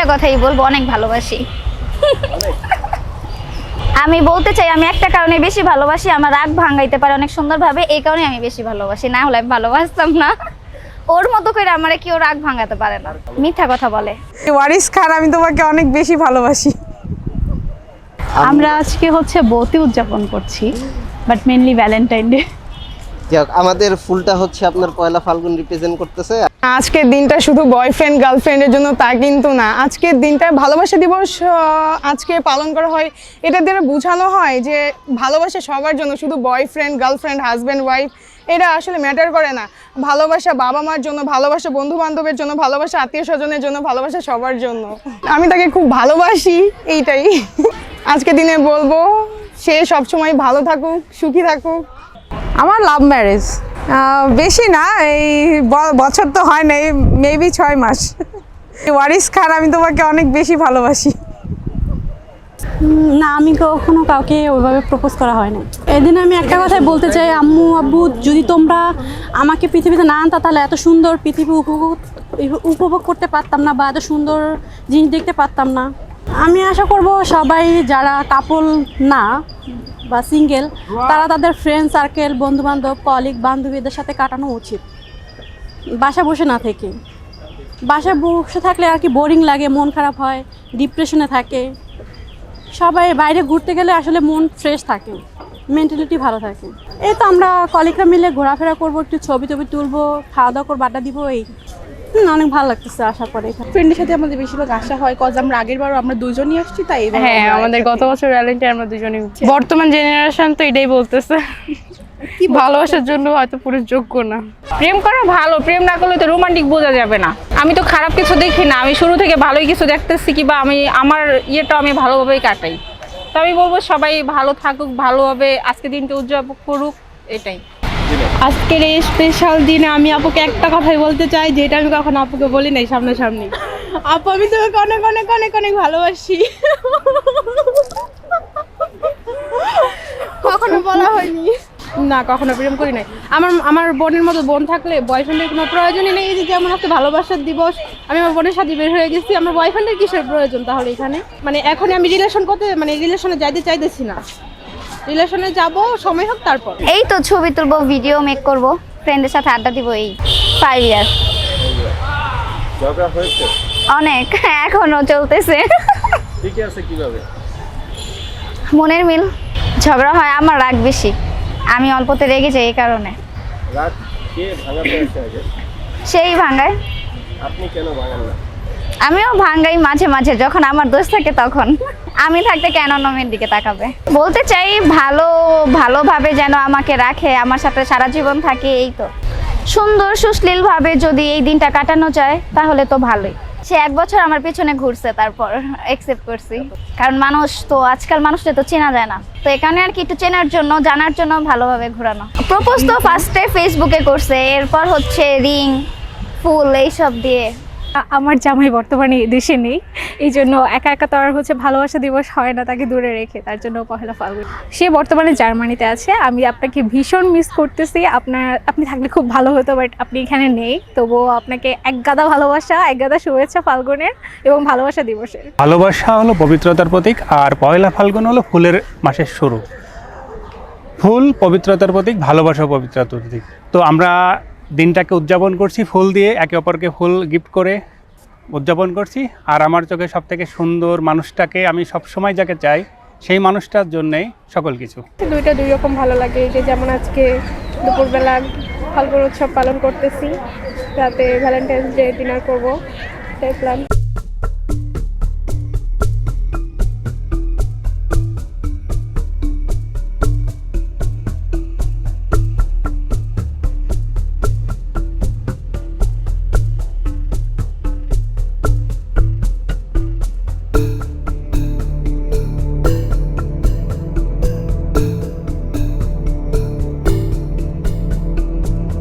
একটা কথাই বলবো, অনেক ভালোবাসি। আমি বলতে চাই আমি একটা কারণে বেশি ভালোবাসি, আমার রাগ ভাঙাইতে পারে অনেক সুন্দরভাবে, এই কারণে আমি বেশি ভালোবাসি, না হলে আমি ভালোবাসতাম না। ওর মতো করে আমারে কেউ রাগ ভাঙাতে পারে না, মিথ্যা কথা বলে। ওয়ারিস খান, আমি তোমাকে অনেক বেশি ভালোবাসি। আমরা আজকে হচ্ছে বৌতি উদযাপন করছি, বাট মেইনলি ভ্যালেন্টাইন ডে। আমাদের ফুলটা হচ্ছে আপনার পয়লা ফাল্গুন রিপ্রেজেন্ট করতেছে। আজকের দিনটা শুধু বয়ফ্রেন্ড গার্লফ্রেন্ডের জন্য তা কিন্তু না, আজকের দিনটা ভালোবাসা দিবস আজকে পালন করা হয়। এটা দিয়ে বোঝানো হয় যে ভালোবাসা সবার জন্য, শুধু বয়ফ্রেন্ড গার্লফ্রেন্ড হাজব্যান্ড ওয়াইফ এটা আসলে ম্যাটার করে না। ভালোবাসা বাবা মার জন্য, ভালোবাসা বন্ধু বান্ধবের জন্য, ভালোবাসা আত্মীয় স্বজনের জন্য, ভালোবাসা সবার জন্য। আমি তাকে খুব ভালোবাসি, এইটাই আজকের দিনে বলবো। সে সবসময় ভালো থাকুক, সুখী থাকুক। আমার লাভ ম্যারেজ, বেশি না, এই বছর তো হয় না, মেবি 6 মাস। ওয়ারিস খান, আমি তোমাকে অনেক বেশি ভালোবাসি। না, আমি কখনো কাউকে ওইভাবে প্রপোজ করা হয় না। এদিন আমি একটা কথাই বলতে চাই, আম্মু আব্বু যদি তোমরা আমাকে পৃথিবীতে না আনতা তাহলে এত সুন্দর পৃথিবী উপভোগ করতে পারতাম না, বা এত সুন্দর জিনিস দেখতে পারতাম না। আমি আশা করব সবাই যারা কাপল না বা সিঙ্গেল, তারা তাদের ফ্রেন্ড সার্কেল, বন্ধুবান্ধব, কলিগ, বান্ধবীদের সাথে কাটানো উচিত, বাসা বসে না থেকে। বাসায় বসে থাকলে আর কি বোরিং লাগে, মন খারাপ হয়, ডিপ্রেশনে থাকে। সবাই বাইরে ঘুরতে গেলে আসলে মন ফ্রেশ থাকে, মেন্টালিটি ভালো থাকে। এই তো আমরা কলিগরা মিলে ঘোরাফেরা করবো, একটু ছবি টবি তুলবো, খাওয়া দাওয়া করবো, আড্ডা দিব, এই অনেক ভালো লাগতেছে। আশা করে ফ্রেন্ডের সাথে আমাদের বেশিরভাগ আসা হয়, কজ আমরা আগের বারও আমরা দুজনই আসছি, তাই এবার হ্যাঁ আমাদের গত বছর ভ্যালেন্টাইন আমরা দুজনেই। বর্তমান জেনারেশন তো এটাই বলতেছে, ভালোবাসার জন্য হয়তো পুরুষ যোগ্য না। প্রেম করা ভালো, প্রেম না করলে তো রোমান্টিক বোঝা যাবে না। আমি তো খারাপ কিছু দেখি না, আমি শুরু থেকে ভালোই কিছু দেখতেছি, কিংবা আমি আমার ইয়েটা আমি ভালোভাবেই কাটাই। তো আমি বলবো সবাই ভালো থাকুক, ভালোভাবে আজকে দিনটা উদযাপন করুক, এটাই। আজকের এই স্পেশাল দিনে আমি আপুকে একটা কথাই বলতে চাই, যেটা আমি কখনো আপুকে বলি নাই সামনাসামনি। আপু, আমি তোমাকে অনেক অনেক অনেক অনেক ভালোবাসি। কখনো বলা হয়নি। না, কখনো প্রেম করি নাই। আমার বোনের মতো বোন থাকলে বয়ফ্রেন্ডের কোনো প্রয়োজনই নেই। এই যে যেমন আজকে ভালোবাসার দিবস, আমি আমার বোনের সাথে বের হয়ে গেছি, আমার বয়ফ্রেন্ডের কিসের প্রয়োজন তাহলে এখানে? মানে এখন আমি রিলেশনে যাইতে চাইতেছি না, রিলেশনে যাব সময় হোক তারপর। এই তো ছবি তুলবো, ভিডিও মেক করব, ফ্রেন্ডের সাথে আড্ডা দিব, এই 5 ইয়ার। ঝগড়া হয়েছে অনেক, এখনো চলতেছে। ঠিক আছে, কিভাবে মনের মিল। ঝগড়া হয়, আমার রাগ বেশি, আমি অল্পতে রেগে যাই, এই কারণে। রাত কে ভাঙাতে আসে আগে? সেই ভাঙায়। আপনি কেন ভাঙান না? আমিও ভাঙ্গাই মাঝে মাঝে, যখন আমার দোষ থাকে তখন। আমি থাকতে কেন নমের দিকে তাকাবে? বলতে চাই ভালোভাবে যেন আমাকে রাখে, আমার সাথে সারা জীবন থাকে, এই তো। সুন্দর সুশ্লীলভাবে যদি এই দিনটা কাটানো যায় তাহলে তো ভালোই। সে 1 বছর আমার পেছনে ঘুরছে, তারপর অ্যাকসেপ্ট করছি, কারণ মানুষ তো আজকাল মানুষটা তো চেনা যায় না, তো এখানে আর কি একটু চেনার জন্য, জানার জন্য ভালোভাবে ঘোরানো। প্রপোজ তো ফার্স্টে ফেসবুকে করছে, এরপর হচ্ছে রিং, ফুল, এইসব দিয়ে। আমার জামাই বর্তমানে দেশে নেই, এই জন্য একা একা তো আর হচ্ছে ভালোবাসা দিবস হয় না তাকে দূরে রেখে, তার জন্য পহেলা ফাল্গুন। সে বর্তমানে জার্মানিতে আছে, আমি আপনাকে ভীষণ মিস করতেছি। আপনি থাকলে খুব ভালো হতো, বাট আপনি এখানে নেই। তবুও আপনাকে এক গাদা ভালোবাসা, এক গাদা শুভেচ্ছা ফাল্গুনের এবং ভালোবাসা দিবসের। ভালোবাসা হলো পবিত্রতার প্রতীক, আর পয়লা ফাল্গুন হলো ফুলের মাসের শুরু। ফুল পবিত্রতার প্রতীক, ভালোবাসা পবিত্রতার প্রতীক। তো আমরা দিনটাকে উদযাপন করছি ফুল দিয়ে, একে অপরকে ফুল গিফট করে উদযাপন করছি। আর আমার চোখে সবথেকে সুন্দর মানুষটাকে আমি সবসময় যাকে চাই, সেই মানুষটার জন্যেই সকল কিছু। দুইটা দুই রকম ভালো লাগে। এই যে যেমন আজকে দুপুরবেলা ফাল্গুন উৎসব পালন করতেছি, রাতে ভ্যালেন্টাইন্স ডে ডিনার করবো, সেই প্ল্যান।